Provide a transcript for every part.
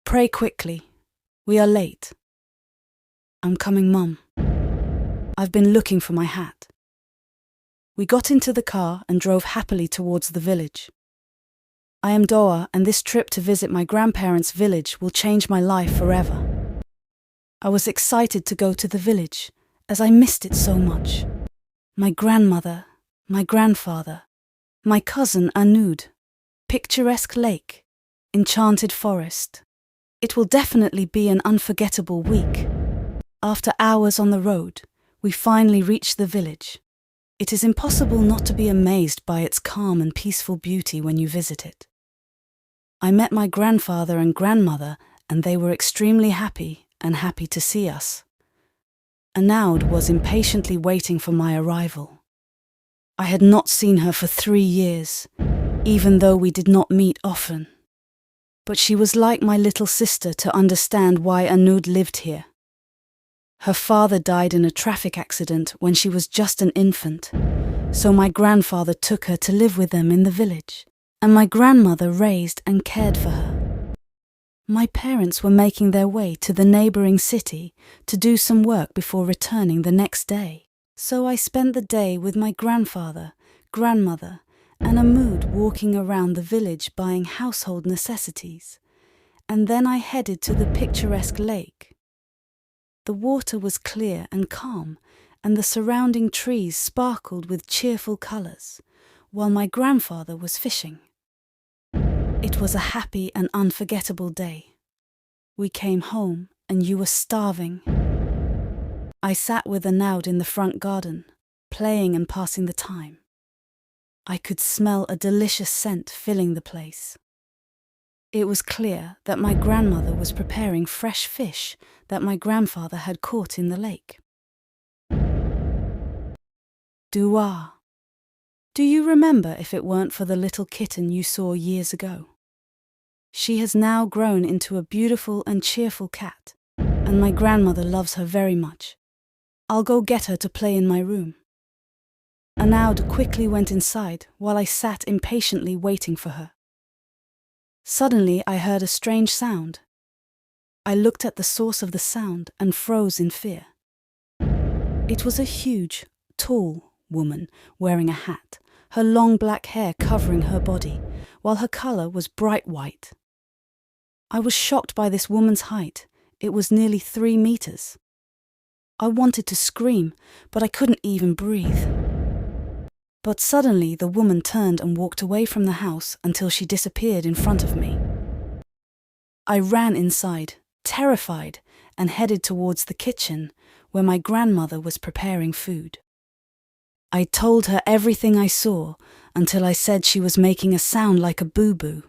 Pray quickly. We are late. I'm coming, Mum. I've been looking for my hat. We got into the car and drove happily towards the village. I am Doa, and this trip to visit my grandparents' village will change my life forever. I was excited to go to the village, as I missed it so much. My grandmother, my grandfather, my cousin Anud, picturesque lake, enchanted forest. It will definitely be an unforgettable week. After hours on the road, we finally reached the village. It is impossible not to be amazed by its calm and peaceful beauty when you visit it. I met my grandfather and grandmother, and they were extremely happy to see us. Anud was impatiently waiting for my arrival. I had not seen her for 3 years, even though we did not meet often. But she was like my little sister to understand why Anud lived here. Her father died in a traffic accident when she was just an infant, so my grandfather took her to live with them in the village, and my grandmother raised and cared for her. My parents were making their way to the neighboring city to do some work before returning the next day, so I spent the day with my grandfather, grandmother, and Anud walking around the village buying household necessities, and then I headed to the picturesque lake. The water was clear and calm, and the surrounding trees sparkled with cheerful colours, while my grandfather was fishing. It was a happy and unforgettable day. We came home, and you were starving. I sat with Anud in the front garden, playing and passing the time. I could smell a delicious scent filling the place. It was clear that my grandmother was preparing fresh fish that my grandfather had caught in the lake. Dua. Do you remember if it weren't for the little kitten you saw years ago? She has now grown into a beautiful and cheerful cat, and my grandmother loves her very much. I'll go get her to play in my room. Anud quickly went inside while I sat impatiently waiting for her. Suddenly I heard a strange sound. I looked at the source of the sound and froze in fear. It was a huge, tall woman wearing a hat, her long black hair covering her body, while her color was bright white. I was shocked by this woman's height. It was nearly 3 meters. I wanted to scream, but I couldn't even breathe. But suddenly the woman turned and walked away from the house until she disappeared in front of me. I ran inside, terrified, and headed towards the kitchen, where my grandmother was preparing food. I told her everything I saw until I said she was making a sound like a boo-boo.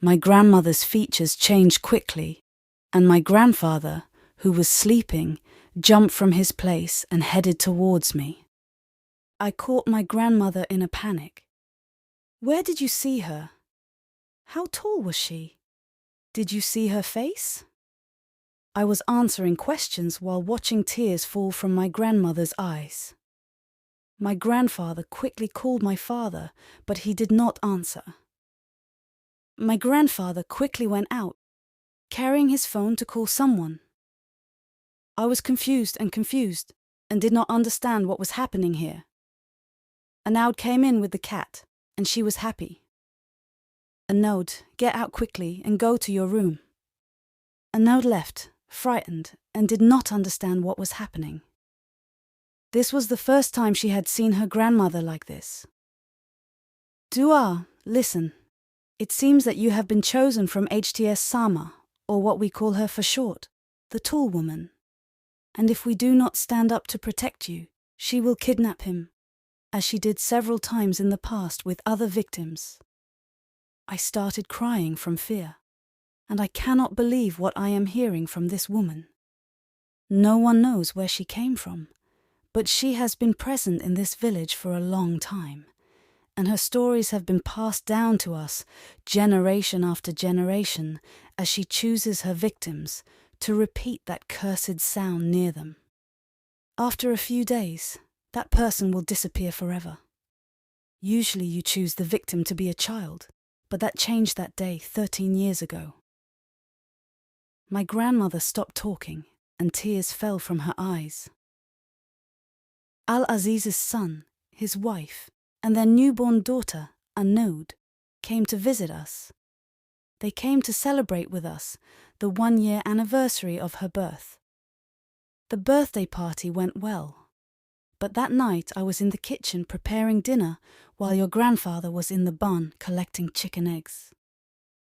My grandmother's features changed quickly, and my grandfather, who was sleeping, jumped from his place and headed towards me. I caught my grandmother in a panic. Where did you see her? How tall was she? Did you see her face? I was answering questions while watching tears fall from my grandmother's eyes. My grandfather quickly called my father, but he did not answer. My grandfather quickly went out, carrying his phone to call someone. I was confused and did not understand what was happening here. Anud came in with the cat, and she was happy. Anud, get out quickly and go to your room. Anud left, frightened, and did not understand what was happening. This was the first time she had seen her grandmother like this. Dua, listen. It seems that you have been chosen from HTS Sama, or what we call her for short, the tall woman. And if we do not stand up to protect you, she will kidnap him, as she did several times in the past with other victims. I started crying from fear, and I cannot believe what I am hearing from this woman. No one knows where she came from, but she has been present in this village for a long time, and her stories have been passed down to us generation after generation as she chooses her victims to repeat that cursed sound near them. After a few days, that person will disappear forever. Usually you choose the victim to be a child, but that changed that day 13 years ago. My grandmother stopped talking, and tears fell from her eyes. Al-Aziz's son, his wife, and their newborn daughter, Anud, came to visit us. They came to celebrate with us the 1-year anniversary of her birth. The birthday party went well, but that night I was in the kitchen preparing dinner while your grandfather was in the barn collecting chicken eggs.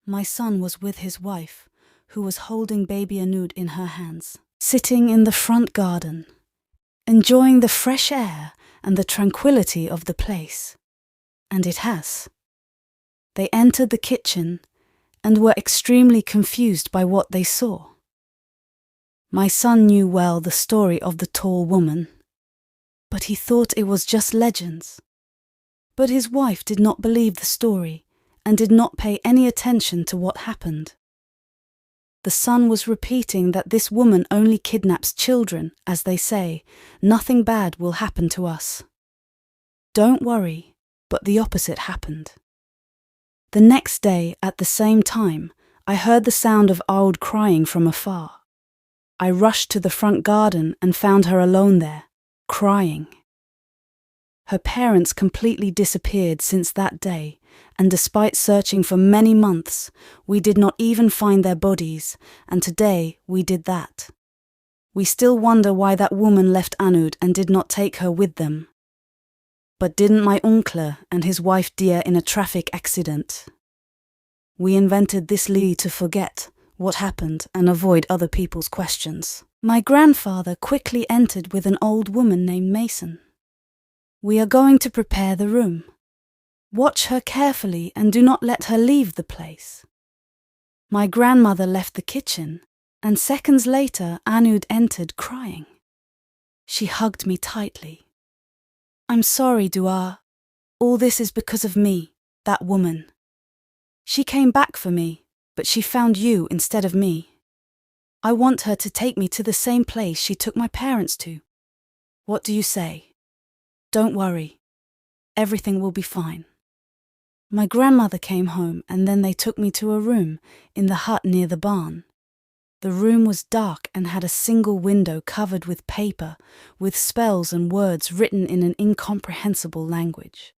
My son was with his wife, who was holding baby Anud in her hands, sitting in the front garden, enjoying the fresh air and the tranquility of the place. And it has. They entered the kitchen and were extremely confused by what they saw. My son knew well the story of the tall woman, but he thought it was just legends. But his wife did not believe the story and did not pay any attention to what happened. The son was repeating that this woman only kidnaps children, as they say, nothing bad will happen to us. Don't worry, but the opposite happened. The next day, at the same time, I heard the sound of Aud crying from afar. I rushed to the front garden and found her alone there, crying. Her parents completely disappeared since that day, and despite searching for many months, we did not even find their bodies, and today we did that. We still wonder why that woman left Anud and did not take her with them. But didn't my uncle and his wife die in a traffic accident? We invented this lie to forget what happened and avoid other people's questions. My grandfather quickly entered with an old woman named Mason. We are going to prepare the room. Watch her carefully and do not let her leave the place. My grandmother left the kitchen, and seconds later Anud entered crying. She hugged me tightly. I'm sorry, Dua. All this is because of me, that woman. She came back for me, but she found you instead of me. I want her to take me to the same place she took my parents to. What do you say? Don't worry. Everything will be fine. My grandmother came home and then they took me to a room in the hut near the barn. The room was dark and had a single window covered with paper, with spells and words written in an incomprehensible language.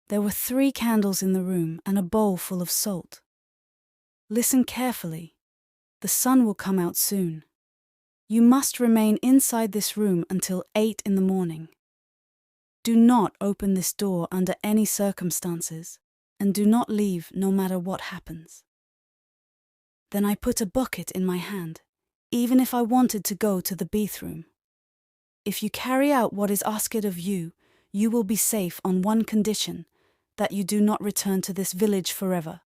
There were 3 candles in the room and a bowl full of salt. Listen carefully. The sun will come out soon. You must remain inside this room until 8 in the morning. Do not open this door under any circumstances, and do not leave no matter what happens. Then I put a bucket in my hand, even if I wanted to go to the bathroom. If you carry out what is asked of you, you will be safe on one condition, that you do not return to this village forever.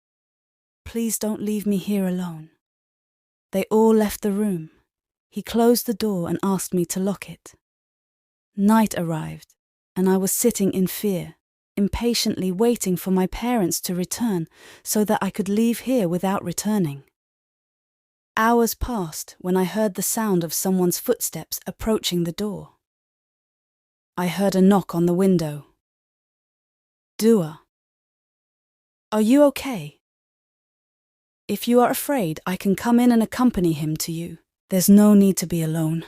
Please don't leave me here alone. They all left the room. He closed the door and asked me to lock it. Night arrived, and I was sitting in fear, impatiently waiting for my parents to return so that I could leave here without returning. Hours passed when I heard the sound of someone's footsteps approaching the door. I heard a knock on the window. Dua. Are you okay? If you are afraid, I can come in and accompany him to you. There's no need to be alone.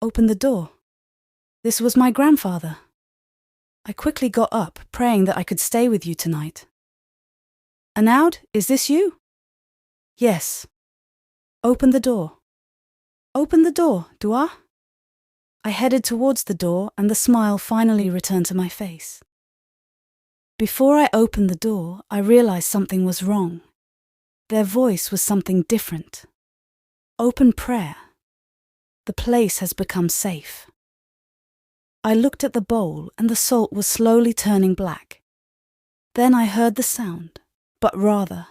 Open the door. This was my grandfather. I quickly got up, praying that I could stay with you tonight. Anud, is this you? Yes. Open the door. Open the door, Dua. I headed towards the door and the smile finally returned to my face. Before I opened the door, I realized something was wrong. Their voice was something different. Open prayer. The place has become safe. I looked at the bowl and the salt was slowly turning black. Then I heard the sound, but rather.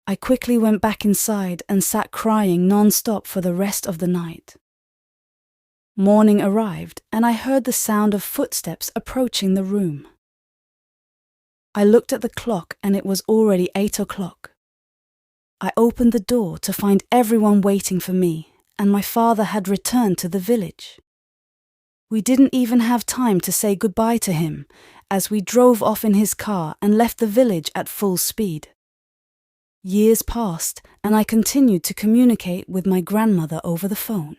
I quickly went back inside and sat crying non-stop for the rest of the night. Morning arrived and I heard the sound of footsteps approaching the room. I looked at the clock and it was already 8 o'clock. I opened the door to find everyone waiting for me, and my father had returned to the village. We didn't even have time to say goodbye to him, as we drove off in his car and left the village at full speed. Years passed, and I continued to communicate with my grandmother over the phone.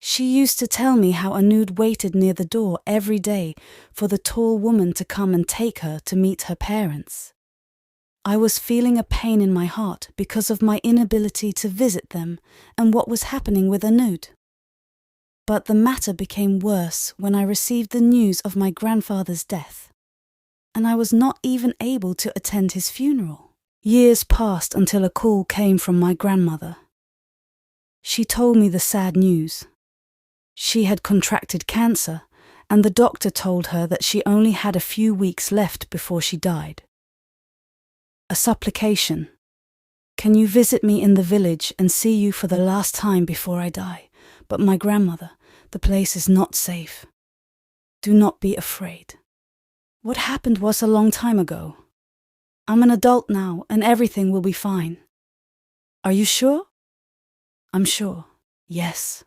She used to tell me how Anud waited near the door every day for the tall woman to come and take her to meet her parents. I was feeling a pain in my heart because of my inability to visit them and what was happening with Anud. But the matter became worse when I received the news of my grandfather's death, and I was not even able to attend his funeral. Years passed until a call came from my grandmother. She told me the sad news. She had contracted cancer, and the doctor told her that she only had a few weeks left before she died. A supplication. Can you visit me in the village and see you for the last time before I die? But my grandmother, the place is not safe. Do not be afraid. What happened was a long time ago. I'm an adult now and everything will be fine. Are you sure? I'm sure. Yes.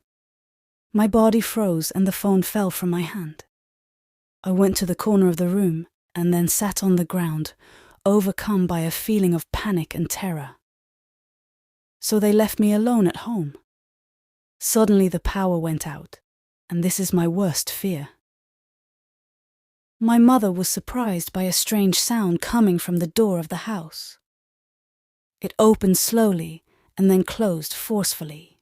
My body froze and the phone fell from my hand. I went to the corner of the room and then sat on the ground, overcome by a feeling of panic and terror. So they left me alone at home. Suddenly the power went out, and this is my worst fear. My mother was surprised by a strange sound coming from the door of the house. It opened slowly and then closed forcefully.